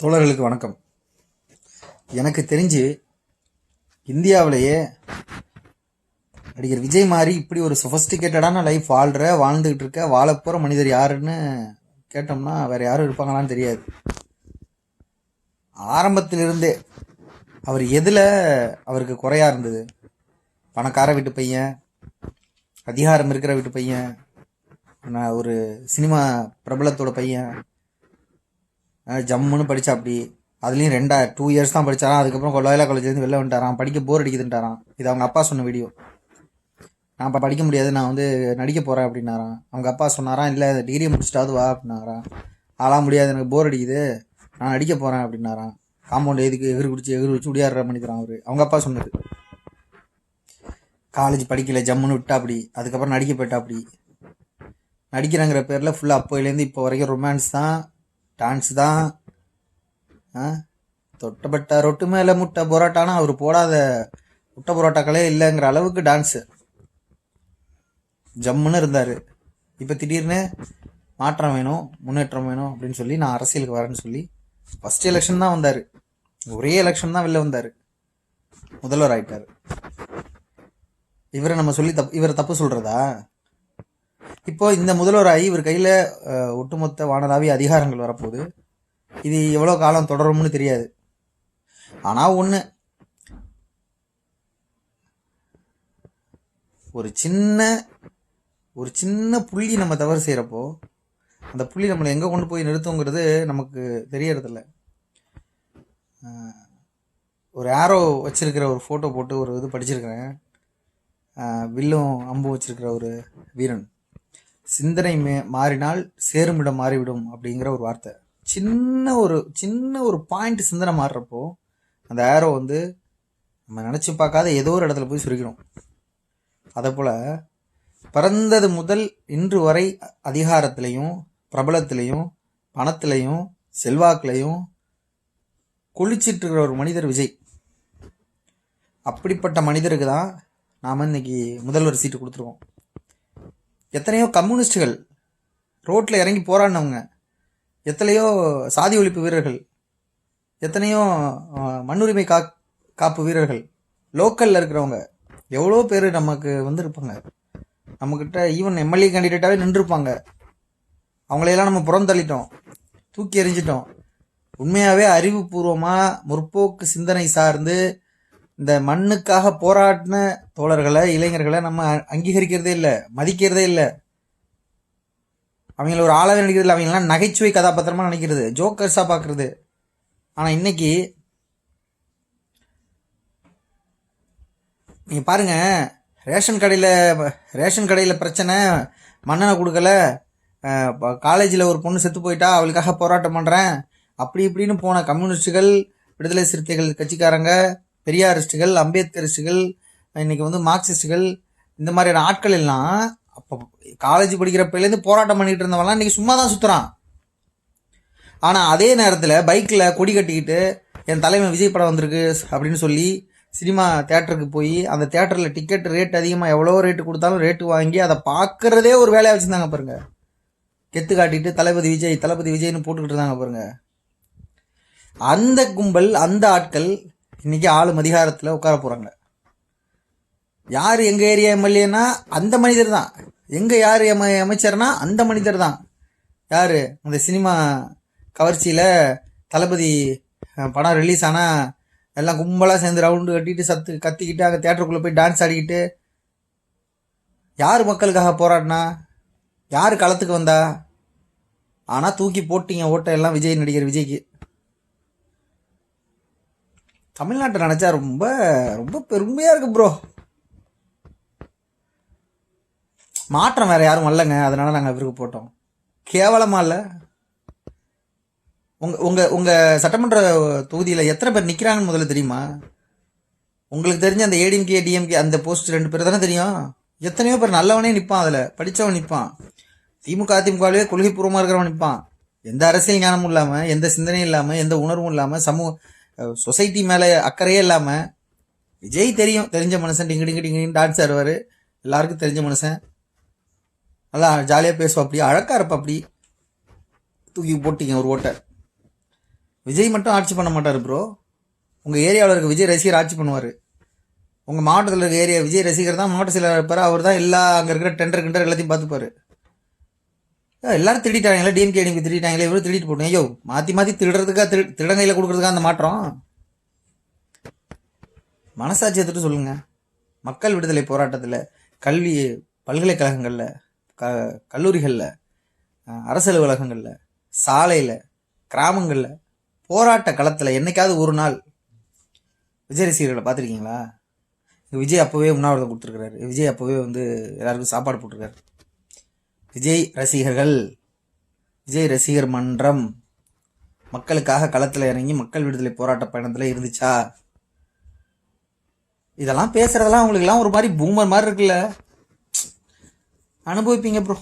தோழர்களுக்கு வணக்கம். எனக்கு தெரிஞ்சு இந்தியாவிலேயே நடிகர் விஜய் மாதிரி இப்படி ஒரு சொஃபஸ்டிகேட்டடான லைஃப் வாழ்ந்துகிட்டு இருக்க வாழப்போகிற மனிதர் யாருன்னு கேட்டோம்னா வேற யாரும் இருப்பாங்களான்னு தெரியாது. ஆரம்பத்திலிருந்தே அவர் எதில் அவருக்கு குறையா இருந்தது? பணக்கார வீட்டு பையன், அதிகாரம் இருக்கிற வீட்டு பையன், ஒரு சினிமா பிரபலத்தோட பையன், ஜம்முன்னு படித்தா. அப்படி அதுலேயும் 2 இயர்ஸ் தான் படித்தாரான். அதுக்கப்புறம் லோயலா காலேஜ்லேருந்து வெளில வந்துட்டாரான். படிக்க போர் அடிக்குதுன்ட்டாரான். இது அவங்க அப்பா சொன்ன வீடியோ. நான் இப்போ படிக்க முடியாது, நான் நடிக்க போகிறேன் அப்படின்னாரான். அவங்க அப்பா சொன்னாரான், இல்லை டிகிரி முடிச்சிட்டாவது வா அப்படின்னாரான். ஆளாக முடியாது, எனக்கு போர் அடிக்குது, நான் நடிக்க போகிறேன் அப்படின்னாரான். காம்பவுண்ட் எதுக்கு எகிரி வச்சு உடியாடுற மனிதரான் அவர். அவங்க அப்பா சொன்னது. காலேஜ் படிக்கல, ஜம்முன்னு விட்டா. அப்படி அதுக்கப்புறம் நடிக்க போயிட்டா. அப்படி நடிக்கிறங்கிற பேரில் ஃபுல்லாக அப்போலேருந்து இப்போ வரைக்கும் ரொமான்ஸ் தான், டான்ஸ் தான். தொட்டப்பட்ட ரொட்டு மேலே முட்டை பரோட்டானா அவர் போடாத முட்டை பரோட்டாக்களே இல்லைங்கிற அளவுக்கு டான்ஸு ஜம்முன்னு இருந்தார். இப்போ திடீர்னு மாற்றம் வேணும், முன்னேற்றம் வேணும் அப்படின்னு சொல்லி நான் அரசியலுக்கு வரேன்னு சொல்லி ஃபஸ்ட் எலெக்ஷன் தான் வந்தார். ஒரே எலெக்ஷன் தான் வெளில வந்தார், முதல்வர் ஆயிட்டார். இவரை நம்ம சொல்லி இவரை தப்பு சொல்கிறதா? இப்போ இந்த முதல்வராகி இவர் கையில் ஒட்டுமொத்த வானளாவிய அதிகாரங்கள் வரப்போகுது. இது எவ்வளோ காலம் தொடரும்னு தெரியாது. ஆனால் ஒன்று, ஒரு சின்ன புள்ளி நம்ம தவறு செய்கிறப்போ அந்த புள்ளி நம்மளை எங்கே கொண்டு போய் நிறுத்துங்கிறது நமக்கு தெரியறதில்ல. ஒரு ஆரோ வச்சிருக்கிற ஒரு ஃபோட்டோ போட்டு ஒரு இது படிச்சிருக்கிறேன். வில்லும் அம்பும் வச்சிருக்கிற ஒரு வீரன். சிந்தனை மாறினால் சேருமிடம் மாறிவிடும் அப்படிங்கிற ஒரு வார்த்தை. சின்ன ஒரு பாயிண்ட் சிந்தனை மாறுறப்போ அந்த ஏரோ நம்ம நினச்சி பார்க்காத ஏதோ ஒரு இடத்துல போய் சுருக்கணும். அதை போல் பிறந்தது முதல் இன்று வரை அதிகாரத்திலையும் பிரபலத்திலையும் பணத்திலையும் செல்வாக்கிலையும் குளிச்சிட்டு இருக்கிற ஒரு மனிதர் விஜய். அப்படிப்பட்ட மனிதருக்கு தான் நாம் இன்னைக்கு முதல்வர் சீட்டு கொடுத்துருவோம். எத்தனையோ கம்யூனிஸ்டுகள் ரோட்டில் இறங்கி போராடினவங்க, எத்தனையோ சாதி ஒழிப்பு வீரர்கள், எத்தனையோ மண்ணுரிமை காப்பு வீரர்கள், லோக்கலில் இருக்கிறவங்க எவ்வளோ பேர் நமக்கு இருப்பாங்க. நம்மக்கிட்ட ஈவன் எம்எல்ஏ கேண்டிடேட்டாகவே நின்றுருப்பாங்க. அவங்களையெல்லாம் நம்ம புறம் தள்ளிட்டோம், தூக்கி எறிஞ்சிட்டோம். உண்மையாகவே அறிவுபூர்வமாக முற்போக்கு சிந்தனை சார்ந்து இந்த மண்ணுக்காக போராடின தோழர்களை, இளைஞர்களை நம்ம அங்கீகரிக்கிறதே இல்லை, மதிக்கிறதே இல்லை. அவங்கள ஒரு ஆளாவே நினைக்கிறது இல்லை. அவங்களாம் நகைச்சுவை கதாபாத்திரமாக நினைக்கிறது, ஜோக்கர்ஸாக பார்க்குறது. ஆனால் இன்னைக்கு நீங்கள் பாருங்கள், ரேஷன் கடையில் பிரச்சனை, மண்ணெண்ணெய் கொடுக்கல, காலேஜில் ஒரு பொண்ணு செத்து போயிட்டா அவளுக்காக போராட்டம் பண்ணுறேன் அப்படி இப்படின்னு போன கம்யூனிஸ்டுகள், விடுதலை சிறுத்தைகள் கட்சிக்காரங்க, பெரியாரிஸ்டுகள், அம்பேத்கரிஸ்டுகள், இன்னைக்கு மார்க்சிஸ்டுகள், இந்த மாதிரியான ஆட்கள் எல்லாம் அப்போ காலேஜ் படிக்கிறப்பிலேருந்து போராட்டம் பண்ணிட்டு இருந்தவங்களாம் இன்றைக்கி சும்மா தான் சுற்றுறான். ஆனால் அதே நேரத்தில் பைக்கில் கொடி கட்டிக்கிட்டு என் தலைமை விஜய் படம் வந்திருக்கு அப்படின்னு சொல்லி சினிமா தேட்டருக்கு போய் அந்த தேட்டரில் டிக்கெட் ரேட் அதிகமாக எவ்வளோ ரேட்டு கொடுத்தாலும் ரேட்டு வாங்கி அதை பார்க்குறதே ஒரு வேலையாக வச்சுருந்தாங்க பாருங்க. கெத்து காட்டிட்டு தளபதி விஜய்னு போட்டுக்கிட்டு இருந்தாங்க பாருங்க. அந்த கும்பல், அந்த ஆட்கள் இன்றைக்கி ஆளும் அதிகாரத்தில் உட்கார போகிறாங்க. யார் எங்கள் ஏரியா எம்எல்ஏனா அந்த மனிதர் தான், எங்கே யார் அமைச்சர்னா அந்த மனிதர் தான். யார் அந்த சினிமா கவர்ச்சியில் தளபதி படம் ரிலீஸ் ஆனால் எல்லாம் கும்பலாக சேர்ந்து ரவுண்டு கட்டிட்டு கத்திக்கிட்டு அங்கே தேட்டருக்குள்ளே போய் டான்ஸ் ஆடிக்கிட்டு யார் மக்களுக்காக போராடினா, யார் களத்துக்கு வந்தா? ஆனால் தூக்கி போட்டிங்க ஓட்டை எல்லாம் நடிகர் விஜய்க்கு. தமிழ்நாட்டை நினச்சா ரொம்ப ரொம்ப பெருமையாக இருக்கு ப்ரோ. மாற்றம் வேறு யாரும் வரலங்க, அதனால் நாங்கள் இவருக்கு போட்டோம். கேவலமாக இல்லை? உங்கள் சட்டமன்ற தொகுதியில் எத்தனை பேர் நிற்கிறாங்கன்னு முதல்ல தெரியுமா? உங்களுக்கு தெரிஞ்ச அந்த ஏடிஎம்கே டிஎம்கே அந்த போஸ்ட் 2 பேர் தானே தெரியும். எத்தனையோ பேர் நல்லவனே நிற்பான், அதில் படித்தவன் நிற்பான். அதிமுகவே கொள்கைப்பூர்வமாக இருக்கிறவன் நிற்பான். எந்த அரசியல் ஞானமும் இல்லாமல், எந்த சிந்தனையும் இல்லாமல், எந்த உணர்வும் இல்லாமல், சொசைட்டி மேலே அக்கறையே இல்லாமல். விஜய் தெரிஞ்ச மனுஷன், டிங்கு டான்ஸ் ஆடுவார், எல்லாருக்கும் தெரிஞ்ச மனுஷன், நல்லா ஜாலியாக பேசுவா, அப்படி அழகாக இருப்பா. அப்படி தூக்கி போட்டிங்க ஒரு ஓட்டை. விஜய் மட்டும் ஆட்சி பண்ண மாட்டார் ப்ரோ. உங்கள் ஏரியாவில் இருக்க விஜய் ரசிகர் ஆட்சி பண்ணுவார். உங்கள் மாவட்டத்தில் இருக்க ஏரியா விஜய் ரசிகர் தான் மாவட்ட செயலர் இருப்பார். அவர் தான் எல்லா அங்கே இருக்கிற டெண்டர் எல்லாத்தையும் பார்த்துப்பார். எல்லாரும் திருடிட்டாங்களே, டிஎம்கே டிஎம்கே திருடிட்டாங்களே, இவரும் திருடிட்டு போட்டோம். ஐயோ மாற்றி மாற்றி திருடுறதுக்கா திருடங்கையில் கொடுக்குறதுக்கா அந்த மாற்றம்? மனசாட்சி எடுத்துட்டு சொல்லுங்கள். மக்கள் விடுதலை போராட்டத்தில் கல்வி பல்கலைக்கழகங்களில் கல்லூரிகளில் அரசு அலுவலகங்களில் சாலையில் கிராமங்களில் போராட்ட களத்தில் என்னைக்காவது ஒரு நாள் விஜய் ரசிகர்களை பார்த்துருக்கீங்களா? விஜய் அப்போவே உண்ணாவிரதம் கொடுத்துருக்கிறாரு. விஜய் அப்போவே எல்லாருக்கும் சாப்பாடு போட்டிருக்காரு. விஜய் ரசிகர்கள், விஜய் ரசிகர் மன்றம் மக்களுக்காக களத்தில் இறங்கி மக்கள் விடுதலை போராட்ட பயணத்தில் இருந்துச்சா? இதெல்லாம் பேசுகிறதெல்லாம் அவங்களுக்குலாம் ஒரு மாதிரி பூமர் மாதிரி இருக்குல்ல. அனுபவிப்பீங்க ப்ரோ.